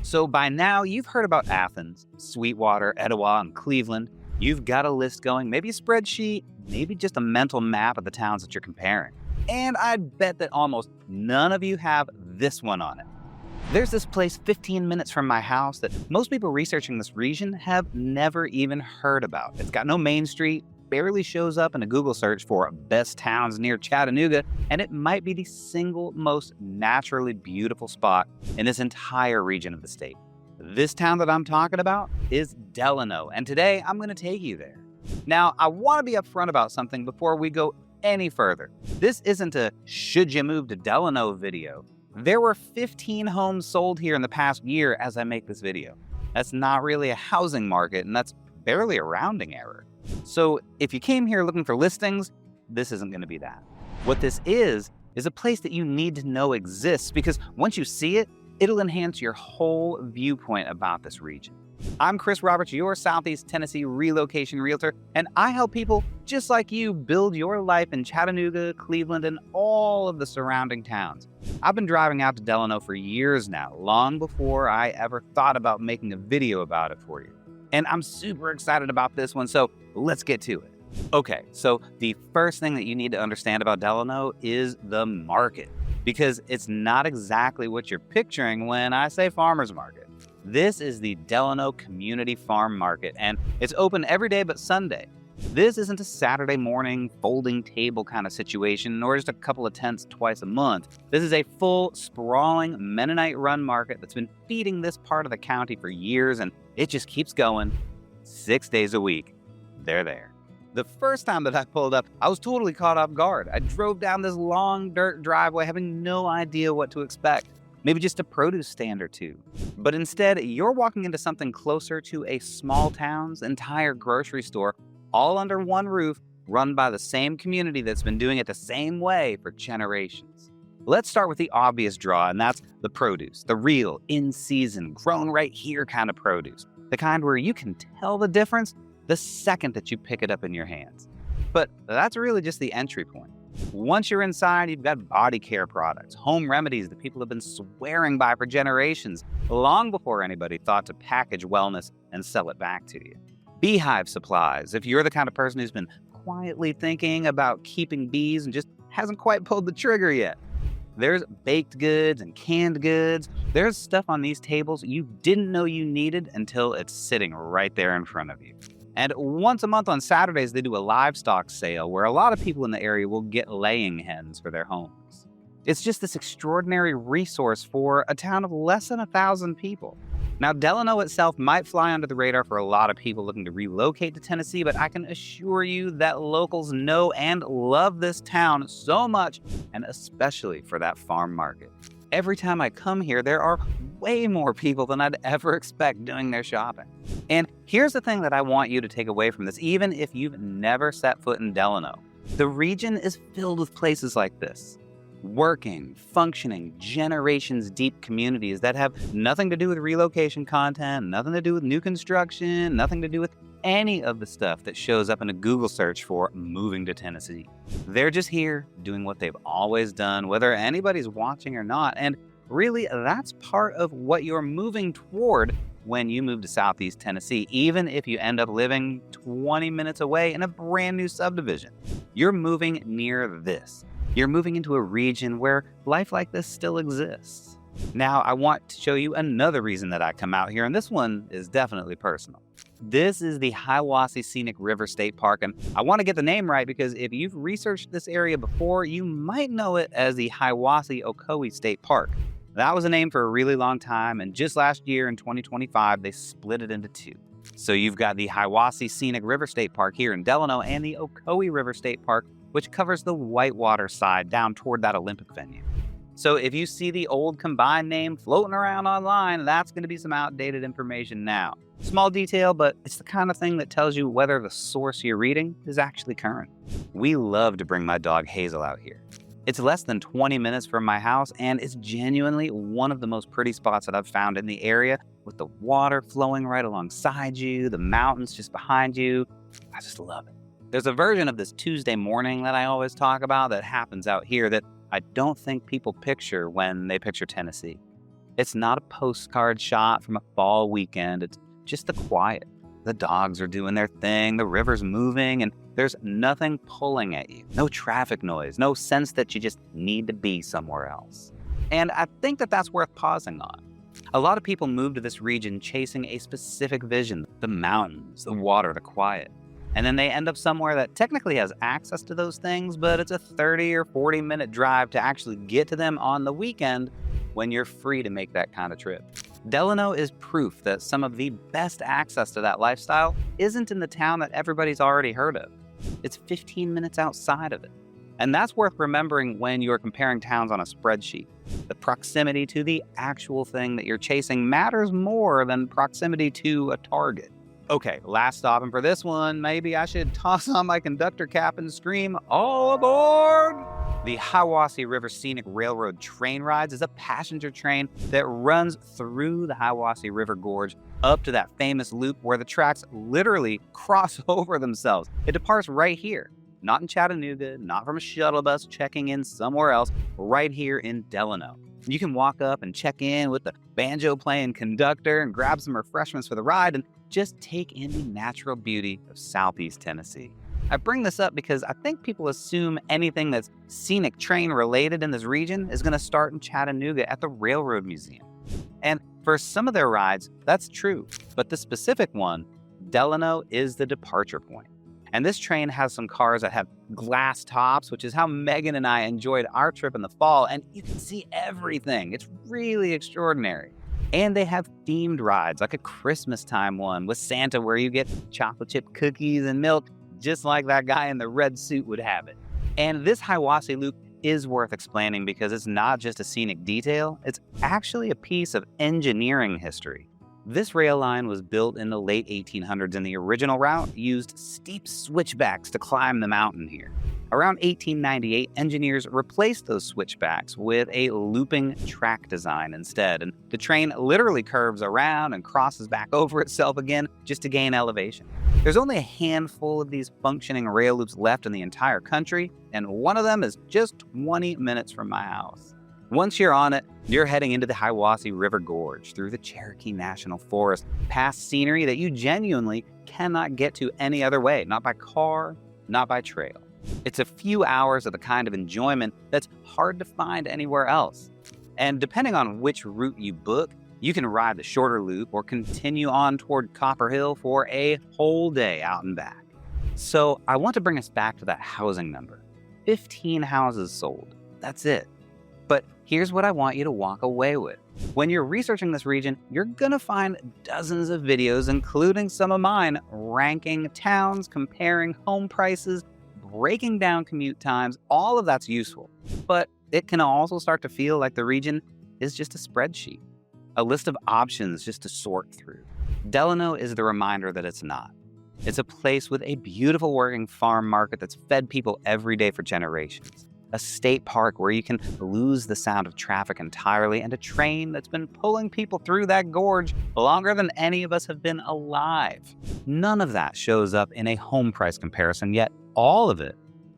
So by now, you've heard about Athens, Sweetwater, Etowah, and Cleveland. You've got a list going, maybe a spreadsheet, maybe just a mental map of the towns that you're comparing. And I'd bet that almost none of you have this one on it. There's this place 15 minutes from my house that most people researching this region have never even heard about. It's got no main street, barely shows up in a Google search for best towns near Chattanooga, and it might be the single most naturally beautiful spot in this entire region of the state. This town that I'm talking about is Delano, and today I'm going to take you there. Now, I want to be upfront about something before we go any further. This isn't a should you move to Delano video. There were 15 homes sold here in the past year as I make this video. That's not really a housing market, and that's barely a rounding error. So if you came here looking for listings, this isn't going to be that. What this is a place that you need to know exists, because once you see it, it'll enhance your whole viewpoint about this region. I'm Chris Roberts, your Southeast Tennessee relocation realtor, and I help people just like you build your life in Chattanooga, Cleveland, and all of the surrounding towns. I've been driving out to Delano for years now, long before I ever thought about making a video about it for you. And I'm super excited about this one, so let's get to it. Okay, so the first thing that you need to understand about Delano is the market, because it's not exactly what you're picturing when I say farmer's market. This is the Delano Community Farm Market, and it's open every day but Sunday. This isn't a Saturday morning folding table kind of situation, or just a couple of tents twice a month. This is a full, sprawling, Mennonite-run market that's been feeding this part of the county for years, and it just keeps going 6 days a week. They're there. The first time that I pulled up, I was totally caught off guard. I drove down this long dirt driveway having no idea what to expect. Maybe just a produce stand or two. But instead, you're walking into something closer to a small town's entire grocery store, all under one roof, run by the same community that's been doing it the same way for generations. Let's start with the obvious draw, and that's the produce, the real, in-season, grown right here kind of produce. The kind where you can tell the difference the second that you pick it up in your hands. But that's really just the entry point. Once you're inside, you've got body care products, home remedies that people have been swearing by for generations, long before anybody thought to package wellness and sell it back to you. Beehive supplies, if you're the kind of person who's been quietly thinking about keeping bees and just hasn't quite pulled the trigger yet. There's baked goods and canned goods. There's stuff on these tables you didn't know you needed until it's sitting right there in front of you. And once a month on Saturdays, they do a livestock sale where a lot of people in the area will get laying hens for their homes. It's just this extraordinary resource for a town of less than 1,000 people. Now, Delano itself might fly under the radar for a lot of people looking to relocate to Tennessee, but I can assure you that locals know and love this town so much, and especially for that farm market. Every time I come here, there are way more people than I'd ever expect doing their shopping. And here's the thing that I want you to take away from this, even if you've never set foot in Delano. The region is filled with places like this. Working, functioning, generations-deep communities that have nothing to do with relocation content, nothing to do with new construction, nothing to do with any of the stuff that shows up in a Google search for moving to Tennessee. They're just here doing what they've always done, whether anybody's watching or not. And really, that's part of what you're moving toward when you move to Southeast Tennessee, even if you end up living 20 minutes away in a brand new subdivision. You're moving near this. You're moving into a region where life like this still exists. Now, I want to show you another reason that I come out here, and this one is definitely personal. This is the Hiwassee Scenic River State Park, and I want to get the name right because if you've researched this area before, you might know it as the Hiwassee Ocoee State Park. That was a name for a really long time, and just last year in 2025, they split it into two. So you've got the Hiwassee Scenic River State Park here in Delano and the Ocoee River State Park, which covers the Whitewater side down toward that Olympic venue. So if you see the old combined name floating around online, that's going to be some outdated information now. Small detail, but it's the kind of thing that tells you whether the source you're reading is actually current. We love to bring my dog Hazel out here. It's less than 20 minutes from my house, and it's genuinely one of the most pretty spots that I've found in the area, with the water flowing right alongside you, the mountains just behind you. I just love it. There's a version of this Tuesday morning that I always talk about that happens out here that I don't think people picture when they picture Tennessee. It's not a postcard shot from a fall weekend. It's just the quiet. The dogs are doing their thing, the river's moving, and there's nothing pulling at you. No traffic noise, no sense that you just need to be somewhere else. And I think that that's worth pausing on. A lot of people move to this region chasing a specific vision, the mountains, the water, the quiet. And then they end up somewhere that technically has access to those things, but it's a 30 or 40-minute drive to actually get to them on the weekend when you're free to make that kind of trip. Delano is proof that some of the best access to that lifestyle isn't in the town that everybody's already heard of. It's 15 minutes outside of it. And that's worth remembering when you're comparing towns on a spreadsheet. The proximity to the actual thing that you're chasing matters more than proximity to a target. Okay, last stop, and for this one, maybe I should toss on my conductor cap and scream, "All aboard!" The Hiwassee River Scenic Railroad Train Rides is a passenger train that runs through the Hiwassee River Gorge up to that famous loop where the tracks literally cross over themselves. It departs right here, not in Chattanooga, not from a shuttle bus checking in somewhere else, right here in Delano. You can walk up and check in with the banjo-playing conductor and grab some refreshments for the ride and just take in the natural beauty of Southeast Tennessee. I bring this up because I think people assume anything that's scenic train related in this region is going to start in Chattanooga at the Railroad Museum. And for some of their rides, that's true. But the specific one, Delano, is the departure point. And this train has some cars that have glass tops, which is how Megan and I enjoyed our trip in the fall, and you can see everything. It's really extraordinary. And they have themed rides, like a Christmas time one with Santa where you get chocolate chip cookies and milk, just like that guy in the red suit would have it. And this Hiwassee Loop is worth explaining because it's not just a scenic detail, it's actually a piece of engineering history. This rail line was built in the late 1800s, and the original route used steep switchbacks to climb the mountain here. Around 1898, engineers replaced those switchbacks with a looping track design instead, and the train literally curves around and crosses back over itself again just to gain elevation. There's only a handful of these functioning rail loops left in the entire country, and one of them is just 20 minutes from my house. Once you're on it, you're heading into the Hiwassee River Gorge, through the Cherokee National Forest, past scenery that you genuinely cannot get to any other way, not by car, not by trail. It's a few hours of the kind of enjoyment that's hard to find anywhere else. And depending on which route you book, you can ride the shorter loop or continue on toward Copper Hill for a whole day out and back. So I want to bring us back to that housing number. 15 houses sold. That's it. But here's what I want you to walk away with. When you're researching this region, you're gonna find dozens of videos, including some of mine, ranking towns, comparing home prices, breaking down commute times. All of that's useful. But it can also start to feel like the region is just a spreadsheet, a list of options just to sort through. Delano is the reminder that it's not. It's a place with a beautiful working farm market that's fed people every day for generations. A state park where you can lose the sound of traffic entirely, and a train that's been pulling people through that gorge longer than any of us have been alive. None of that shows up in a home price comparison, yet all of it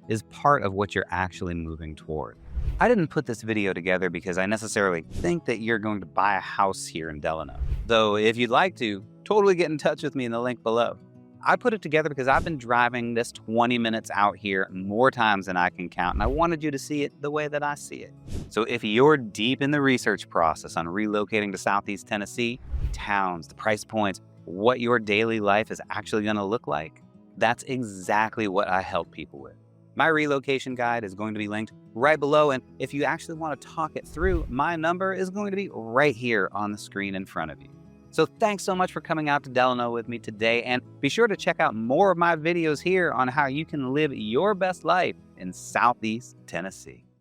is part of what you're actually moving toward. I didn't put this video together because I necessarily think that you're going to buy a house here in Delano. Though if you'd like to, totally get in touch with me in the link below. I put it together because I've been driving this 20 minutes out here more times than I can count, and I wanted you to see it the way that I see it. So if you're deep in the research process on relocating to Southeast Tennessee, towns, the price points, what your daily life is actually going to look like, that's exactly what I help people with. My relocation guide is going to be linked right below, and if you actually want to talk it through, my number is going to be right here on the screen in front of you. So thanks so much for coming out to Delano with me today, and be sure to check out more of my videos here on how you can live your best life in Southeast Tennessee.